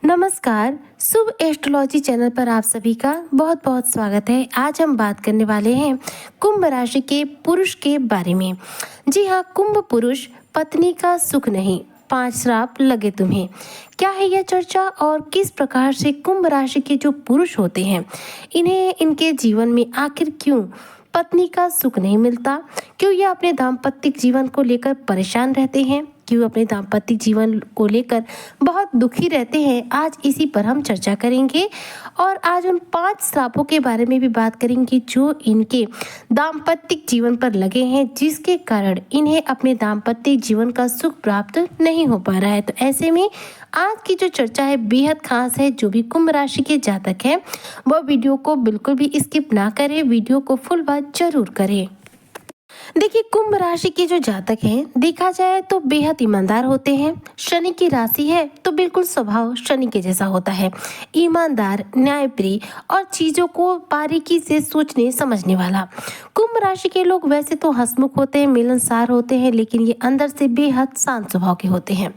नमस्कार। शुभ astrology channel पर आप सभी का बहुत बहुत स्वागत है। आज हम बात करने वाले हैं कुंभ राशि के पुरुष के बारे में। जी हाँ, कुंभ पुरुष पत्नी का सुख नहीं, 5 श्राप लगे तुम्हें। क्या है यह चर्चा और किस प्रकार से कुंभ राशि के जो पुरुष होते हैं इन्हें इनके जीवन में आखिर क्यों पत्नी का सुख नहीं मिलता, क्यों ये अपने दाम्पत्य जीवन को लेकर परेशान रहते हैं, क्यों अपने दाम्पत्य जीवन को लेकर बहुत दुखी रहते हैं, आज इसी पर हम चर्चा करेंगे। और आज उन 5 श्रापों के बारे में भी बात करेंगे जो इनके दाम्पत्य जीवन पर लगे हैं, जिसके कारण इन्हें अपने दाम्पत्य जीवन का सुख प्राप्त नहीं हो पा रहा है। तो ऐसे में आज की जो चर्चा है बेहद खास है। जो भी कुंभ राशि के जातक हैं वह वीडियो को बिल्कुल भी स्किप ना करें, वीडियो को फुल वॉच जरूर करें। देखिए, कुंभ राशि के जो जातक हैं देखा जाए तो बेहद ईमानदार होते हैं। शनि की राशि है तो बिल्कुल स्वभाव शनि के जैसा होता है, ईमानदार, न्यायप्रिय और चीजों को बारीकी से सोचने समझने वाला। कुंभ राशि के लोग वैसे तो हंसमुख होते हैं, मिलनसार होते हैं, लेकिन ये अंदर से बेहद शांत स्वभाव के होते हैं।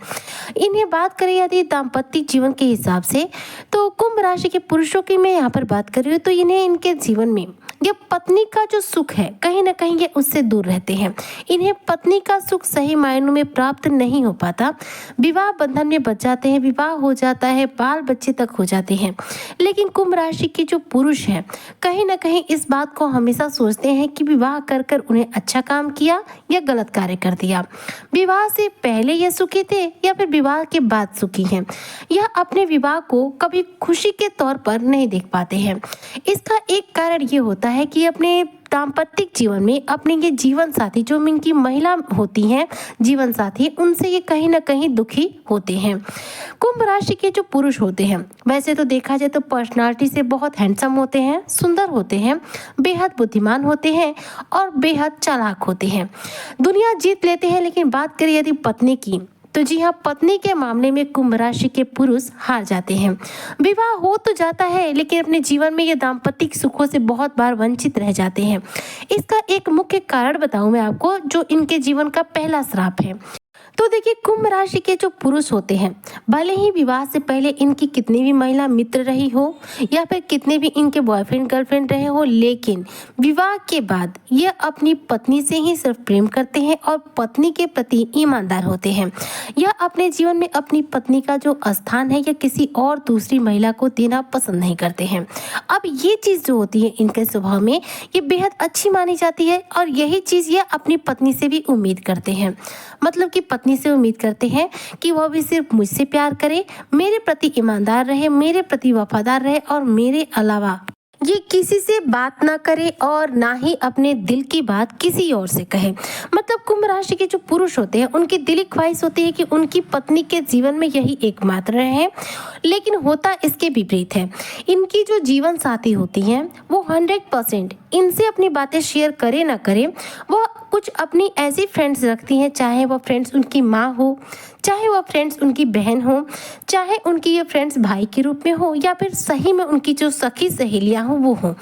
इन्हें बात करें यदि दाम्पत्य जीवन के हिसाब से, तो कुंभ राशि के पुरुषों की मैं यहाँ पर बात कर रही हूँ, तो इन्हें इनके जीवन में ये पत्नी का जो सुख है कहीं ना कहीं ये उससे दूर रहते हैं। इन्हें पत्नी का सुख सही मायनों में प्राप्त नहीं हो पाता। विवाह बंधन में बच जाते हैं, विवाह हो जाता है, बाल बच्चे तक हो जाते हैं। लेकिन कुंभ राशि के जो पुरुष हैं कहीं ना कहीं इस बात को हमेशा सोचते हैं कि विवाह कर कर उन्हें अच्छा काम किया या गलत कार्य कर दिया। विवाह से पहले ये सुखी थे या फिर विवाह के बाद सुखी हैं, यह अपने विवाह को कभी खुशी के तौर पर नहीं देख पाते हैं। इसका एक कारण ये होता है कि अपने दाम्पत्य जीवन में अपने ये जीवन साथी जो इनकी महिला होती हैं, जीवन साथी, उनसे ये कहीं ना कहीं दुखी होते हैं। कुंभ राशि के जो पुरुष होते हैं वैसे तो देखा जाए तो पर्सनालिटी से बहुत हैंडसम होते हैं, सुंदर होते हैं, बेहद बुद्धिमान होते हैं और बेहद चालाक होते हैं। दुनिया जीत लेते हैं। लेकिन बात करें यदि पत्नी की, तो जी हाँ, पत्नी के मामले में कुंभ राशि के पुरुष हार जाते हैं। विवाह हो तो जाता है लेकिन अपने जीवन में ये दाम्पत्य सुखों से बहुत बार वंचित रह जाते हैं। इसका एक मुख्य कारण बताऊं मैं आपको, जो इनके जीवन का पहला श्राप है। तो देखिए, कुंभ राशि के जो पुरुष होते हैं भले ही विवाह से पहले इनकी कितनी भी महिला मित्र रही हो या फिर कितने भी इनके बॉयफ्रेंड गर्लफ्रेंड रहे हो, लेकिन विवाह के बाद ये अपनी पत्नी से ही सिर्फ प्रेम करते हैं और पत्नी के प्रति ईमानदार होते हैं। यह अपने जीवन में अपनी पत्नी का जो स्थान है या किसी और दूसरी महिला को देना पसंद नहीं करते हैं। अब ये चीज़ जो होती है इनके स्वभाव में ये बेहद अच्छी मानी जाती है और यही चीज़ ये अपनी पत्नी से भी उम्मीद करते हैं। मतलब कि पत्नी से उम्मीद करते हैं कि वह भी सिर्फ मुझसे प्यार करे, मेरे प्रति ईमानदार रहे, मेरे प्रति वफादार रहे और मेरे अलावा ये किसी से बात ना करे और ना ही अपने दिल की बात किसी और से कहे। मतलब कुंभ राशि के जो पुरुष होते हैं उनकी दिली ख्वाहिश होती है कि उनकी पत्नी के जीवन में यही एकमात्र है। लेकिन होता इसके विपरीत है। इनकी जो जीवन साथी होती हैं वो 100% इनसे अपनी बातें शेयर करे ना करे, वह कुछ अपनी ऐसी फ्रेंड्स रखती हैं, चाहे वह फ्रेंड्स उनकी माँ हो, चाहे वह फ्रेंड्स उनकी बहन हो, चाहे उनकी ये फ्रेंड्स भाई के रूप में हो या फिर सही में उनकी जो सखी सहेलियां हो वो हो।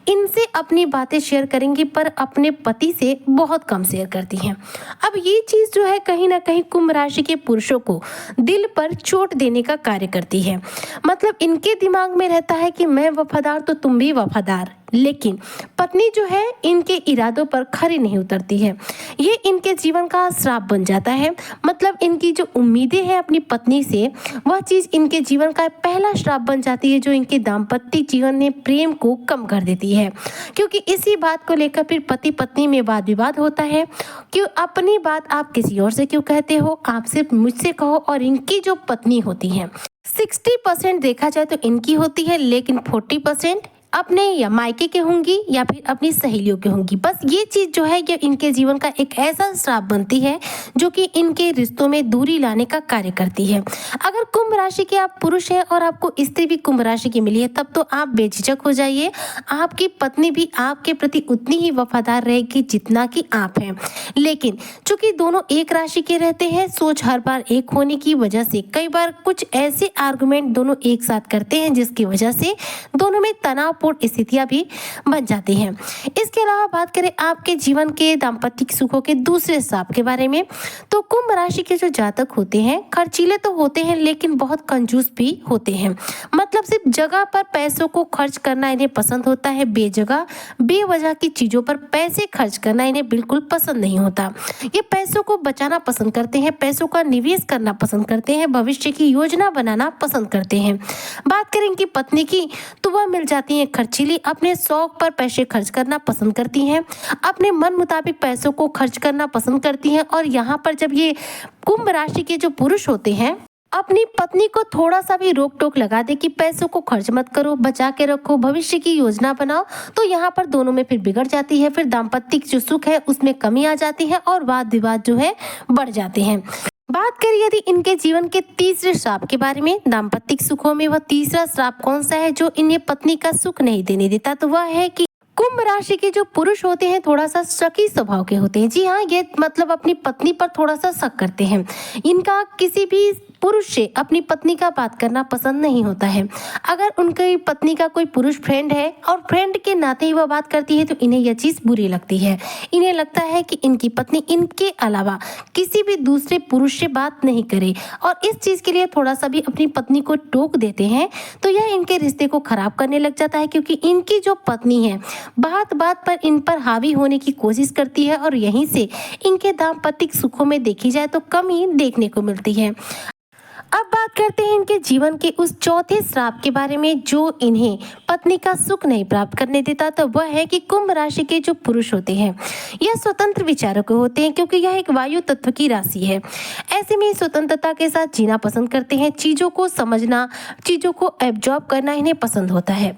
इनसे अपनी बातें शेयर करेंगी पर अपने पति से बहुत कम शेयर करती हैं। अब ये चीज़ जो है कहीं ना कहीं कुंभ राशि के पुरुषों को दिल पर चोट देने का कार्य करती है। मतलब इनके दिमाग में रहता है कि मैं वफादार तो तुम भी वफादार, लेकिन पत्नी जो है इनके इरादों पर खरी नहीं उतरती है। ये इनके जीवन का श्राप बन जाता है। मतलब इनकी जो उम्मीदें हैं अपनी पत्नी से, वह चीज़ इनके जीवन का पहला श्राप बन जाती है, जो इनके दाम्पत्य जीवन में प्रेम को कम कर देती है। क्योंकि इसी बात को लेकर फिर पति पत्नी में वाद विवाद होता है। क्यों अपनी बात आप किसी और से क्यों कहते हो, आप सिर्फ मुझसे कहो। और इनकी जो पत्नी होती है 60% देखा जाए तो इनकी होती है, लेकिन 40% अपने या मायके के होंगी या फिर अपनी सहेलियों के होंगी। बस ये चीज़ जो है ये इनके जीवन का एक ऐसा श्राप बनती है जो कि इनके रिश्तों में दूरी लाने का कार्य करती है। अगर कुंभ राशि के आप पुरुष हैं और आपको स्त्री भी कुंभ राशि की मिली है, तब तो आप बेझिझक हो जाइए। आपकी पत्नी भी आपके प्रति उतनी ही वफादार रहेगी जितना कि आप हैं। लेकिन चूंकि दोनों एक राशि के रहते हैं, सोच हर बार एक होने की वजह से कई बार कुछ ऐसे आर्गुमेंट दोनों एक साथ करते हैं जिसकी वजह से दोनों में तनाव तनावपूर्ण स्थितियां भी बन जाती हैं। इसके अलावा बात करें आपके जीवन के दाम्पत्य सुखों के दूसरे श्राप के बारे में, तो कुंभ राशि के जो जातक होते हैं खर्चीले तो होते हैं लेकिन बहुत कंजूस भी होते हैं। मतलब सिर्फ जगह पर पैसों को खर्च करना इन्हें पसंद होता है, बेजगह बेवजह की चीजों पर पैसे खर्च करना इन्हें बिल्कुल पसंद नहीं होता। ये पैसों को बचाना पसंद करते हैं, पैसों का निवेश करना पसंद करते हैं, भविष्य की योजना बनाना पसंद करते हैं। बात करें इनकी पत्नी की, तो वह मिल जाती है खर्चीली, अपने शौक पर पैसे खर्च करना पसंद करती हैं, अपने मन मुताबिक पैसों को खर्च करना पसंद करती हैं। और यहाँ पर जब ये कुंभ राशि के जो पुरुष होते हैं अपनी पत्नी को थोड़ा सा भी रोक टोक लगा दे कि पैसों को खर्च मत करो, बचा के रखो, भविष्य की योजना बनाओ, तो यहाँ पर दोनों में फिर बिगड़ जाती है। फिर दाम्पत्य जो सुख है उसमें कमी आ जाती है और वाद विवाद जो है बढ़ जाते हैं। बात करें यदि इनके जीवन के तीसरे श्राप के बारे में, दाम्पत्य सुखों में वह तीसरा श्राप कौन सा है जो इन्हें पत्नी का सुख नहीं देने देता, तो वह है कि कुंभ राशि के जो पुरुष होते हैं थोड़ा सा शकी स्वभाव के होते हैं। जी हाँ, ये मतलब अपनी पत्नी पर थोड़ा सा शक करते हैं। इनका किसी भी पुरुष से अपनी पत्नी का बात करना पसंद नहीं होता है। अगर उनकी पत्नी का कोई पुरुष फ्रेंड है और फ्रेंड के नाते ही वह बात करती है तो इन्हें यह चीज़ बुरी लगती है। इन्हें लगता है कि इनकी पत्नी इनके अलावा किसी भी दूसरे पुरुष से बात नहीं करे और इस चीज़ के लिए थोड़ा सा भी अपनी पत्नी को टोक देते हैं तो यह इनके रिश्ते को खराब करने लग जाता है, क्योंकि इनकी जो पत्नी है बात बात पर इन पर हावी होने की कोशिश करती है और यहीं से इनके दाम्पत्य सुखों में देखी जाए तो कमी देखने को मिलती है। अब बात करते हैं इनके जीवन के उस चौथे श्राप के बारे में जो इन्हें पत्नी का सुख नहीं प्राप्त करने देता, तो वह है कि कुंभ राशि के जो पुरुष होते हैं यह स्वतंत्र विचारों के होते हैं, क्योंकि यह एक वायु तत्व की राशि है। ऐसे में स्वतंत्रता के साथ जीना पसंद करते हैं, चीजों को समझना, चीजों को एब्जॉर्ब करना इन्हें पसंद होता है।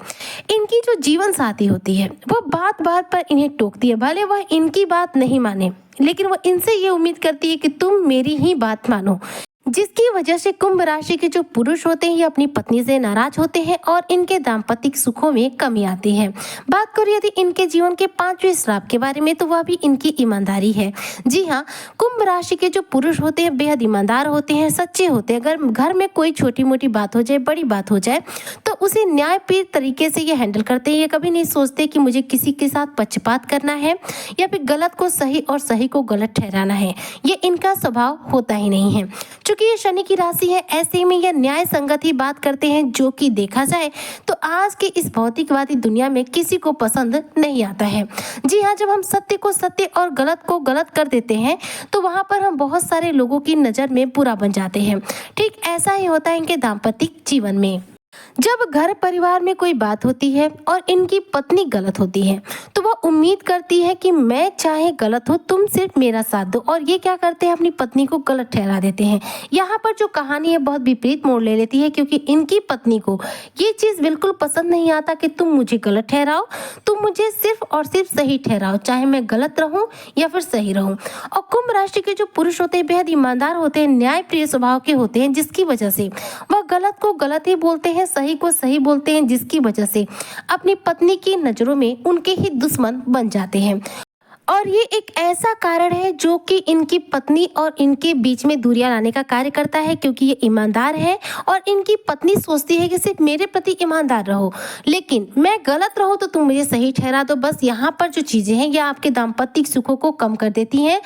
इनकी जो जीवन साथी होती है वह बात बात पर इन्हें टोकती है, भले वह इनकी बात नहीं माने लेकिन वह इनसे ये उम्मीद करती है कि तुम मेरी ही बात मानो, जिसकी वजह से कुंभ राशि के जो पुरुष होते हैं ये अपनी पत्नी से नाराज होते हैं और इनके दाम्पत्य सुखों में कमी आती है। बात करें यदि इनके जीवन के पांचवें श्राप के बारे में, तो वह भी इनकी ईमानदारी है। जी हाँ, कुंभ राशि के जो पुरुष होते हैं बेहद ईमानदार होते हैं, सच्चे होते हैं। अगर घर में कोई छोटी मोटी बात हो जाए, बड़ी बात हो जाए तो उसे न्यायप्रिय तरीके से ये हैंडल करते हैं। ये कभी नहीं सोचते कि मुझे किसी के साथ पक्षपात करना है या फिर गलत को सही और सही को गलत ठहराना है, ये इनका स्वभाव होता ही नहीं है। चूंकि ये शनि की राशि है, ऐसे में यह न्याय संगत ही बात करते हैं, जो कि देखा जाए तो आज के इस भौतिकवादी दुनिया में किसी को पसंद नहीं आता है। जी हाँ, जब हम सत्य को सत्य और गलत को गलत कर देते हैं तो वहां पर हम बहुत सारे लोगों की नजर में बुरा बन जाते हैं। ठीक ऐसा ही होता है इनके दाम्पत्य जीवन में। जब घर परिवार में कोई बात होती है और इनकी पत्नी गलत होती है तो वह उम्मीद करती है कि मैं चाहे गलत हो, तुम सिर्फ मेरा साथ दो, और ये क्या करते हैं अपनी पत्नी को गलत ठहरा देते हैं। यहाँ पर जो कहानी है बहुत विपरीत मोड़ ले लेती है, क्योंकि इनकी पत्नी को ये चीज़ बिल्कुल पसंद नहीं आता कि तुम मुझे गलत ठहराओ, तुम मुझे सिर्फ और सिर्फ सही ठहराओ, चाहे मैं गलत रहूं या फिर सही रहूं। और कुंभ राशि के जो पुरुष होते हैं बेहद ईमानदार होते हैं, न्यायप्रिय स्वभाव के होते हैं, जिसकी वजह से वह गलत को गलत ही बोलते हैं, सही को सही बोलते हैं, जिसकी वजह से अपनी पत्नी की नजरों में उनके ही दुश्मन बन जाते हैं। और ये एक ऐसा कारण है जो कि इनकी पत्नी और इनके बीच में दूरियां लाने का कार्य करता है, क्योंकि ये ईमानदार है और इनकी पत्नी सोचती है कि सिर्फ मेरे प्रति ईमानदार रहो, लेकिन मैं गलत रहूं तो तुम मुझे सही ठहरा दो। बस यहाँ पर जो चीजें हैं ये आपके दाम्पत्य सुखों को कम कर देती हैं,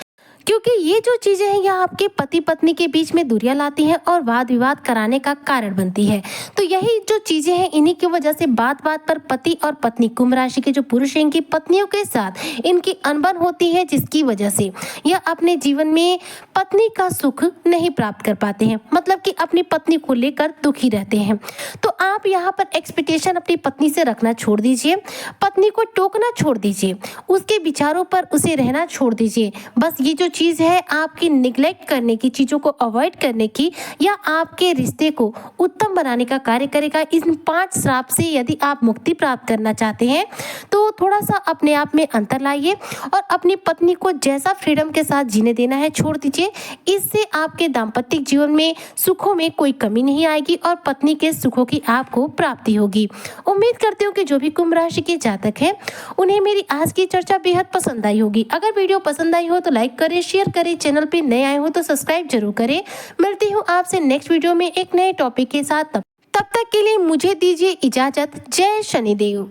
क्योंकि ये जो चीजें हैं यह आपके पति पत्नी के बीच में दूरियां लाती हैं और वाद विवाद कराने का कारण बनती है। तो यही जो चीजें हैं इन्हीं की वजह से बात बात पर पति और पत्नी, कुंभ राशि के जो पुरुष हैं, इनकी पत्नियों के साथ इनकी अनबन होती है, जिसकी वजह से यह अपने जीवन में पत्नी का सुख नहीं प्राप्त कर पाते हैं, मतलब कि अपनी पत्नी को लेकर दुखी रहते हैं। तो आप यहाँ पर एक्सपेक्टेशन अपनी पत्नी से रखना छोड़ दीजिए, पत्नी को टोकना छोड़ दीजिए, उसके विचारों पर उसे रहना छोड़ दीजिए। बस ये जो चीज़ है आपकी निगलेक्ट करने की, चीज़ों को अवॉइड करने की या आपके रिश्ते को उत्तम बनाने का कार्य करेगा। इन 5 श्राप से यदि आप मुक्ति प्राप्त करना चाहते हैं तो थोड़ा सा अपने आप में अंतर लाइए और अपनी पत्नी को जैसा फ्रीडम के साथ जीने देना है छोड़ दीजिए। इससे आपके दाम्पत्य जीवन में सुखों में कोई कमी नहीं आएगी और पत्नी के सुखों की आपको प्राप्ति होगी। उम्मीद करती हूँ कि जो भी कुंभ राशि के जातक हैं उन्हें मेरी आज की चर्चा बेहद पसंद आई होगी। अगर वीडियो पसंद आई हो तो लाइक करें, शेयर करें, चैनल पे नए आए हो तो सब्सक्राइब जरूर करें। मिलती हूँ आपसे नेक्स्ट वीडियो में एक नए टॉपिक के साथ। तब तक के लिए मुझे दीजिए इजाजत। जय शनिदेव।